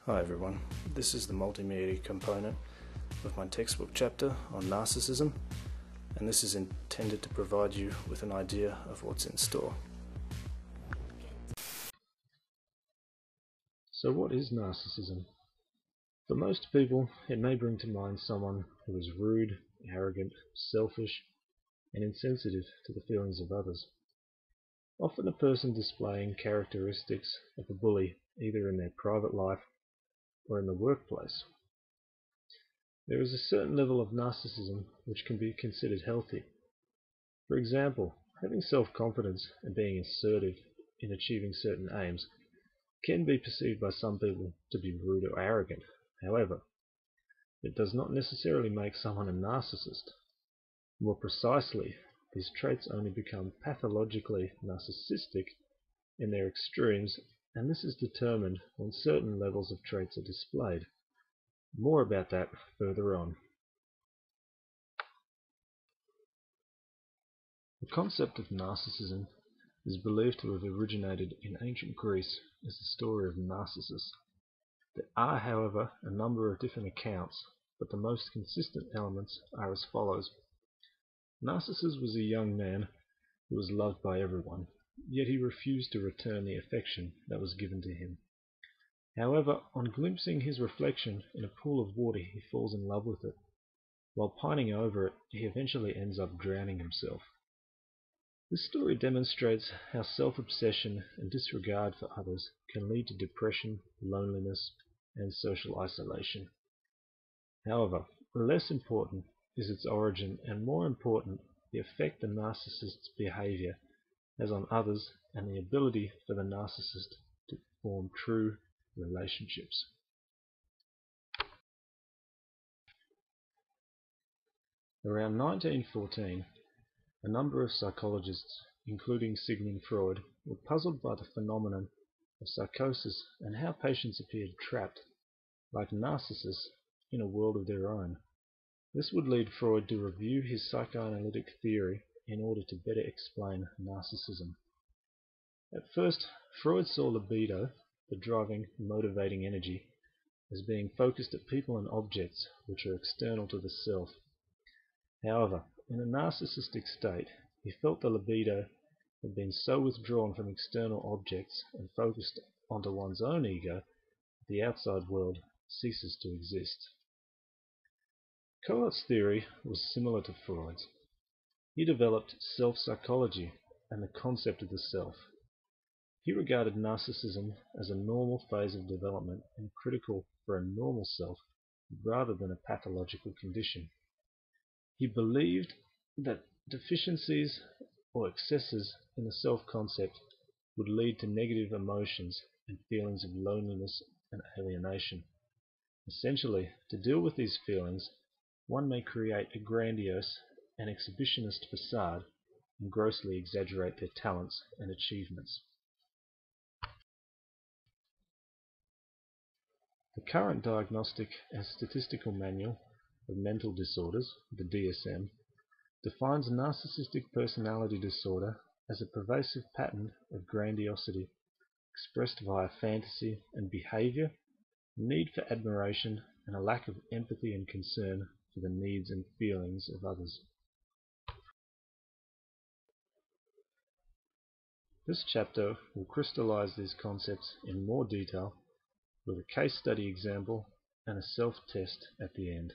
Hi everyone, this is the multimedia component of my textbook chapter on narcissism, and this is intended to provide you with an idea of what's in store. So what is narcissism? For most people, it may bring to mind someone who is rude, arrogant, selfish, and insensitive to the feelings of others. Often a person displaying characteristics of a bully either in their private life or in the workplace. There is a certain level of narcissism which can be considered healthy. For example, having self-confidence and being assertive in achieving certain aims can be perceived by some people to be rude or arrogant. However, it does not necessarily make someone a narcissist. More precisely, these traits only become pathologically narcissistic in their extremes, and this is determined when certain levels of traits are displayed. More about that further on. The concept of narcissism is believed to have originated in ancient Greece as the story of Narcissus. There are, however, a number of different accounts, but the most consistent elements are as follows. Narcissus was a young man who was loved by everyone, yet he refused to return the affection that was given to him. However, on glimpsing his reflection in a pool of water, he falls in love with it. While pining over it, he eventually ends up drowning himself. This story demonstrates how self-obsession and disregard for others can lead to depression, loneliness, and social isolation. However, less important is its origin, and more important, the effect the narcissist's behavior has on others and the ability for the narcissist to form true relationships. Around 1914, a number of psychologists, including Sigmund Freud, were puzzled by the phenomenon of psychosis and how patients appeared trapped, like Narcissus, in a world of their own. This would lead Freud to review his psychoanalytic theory in order to better explain narcissism. At first, Freud saw libido, the driving, motivating energy, as being focused at people and objects which are external to the self. However, in a narcissistic state, he felt the libido had been so withdrawn from external objects and focused onto one's own ego that the outside world ceases to exist. Kohlert's theory was similar to Freud's. He developed self-psychology and the concept of the self. He regarded narcissism as a normal phase of development and critical for a normal self rather than a pathological condition. He believed that deficiencies or excesses in the self-concept would lead to negative emotions and feelings of loneliness and alienation. Essentially, to deal with these feelings, one may create a grandiose and exhibitionist facade and grossly exaggerate their talents and achievements. The current Diagnostic and Statistical Manual of Mental Disorders, the DSM, defines narcissistic personality disorder as a pervasive pattern of grandiosity expressed via fantasy and behavior, need for admiration, and a lack of empathy and concern for the needs and feelings of others. This chapter will crystallize these concepts in more detail with a case study example and a self-test at the end.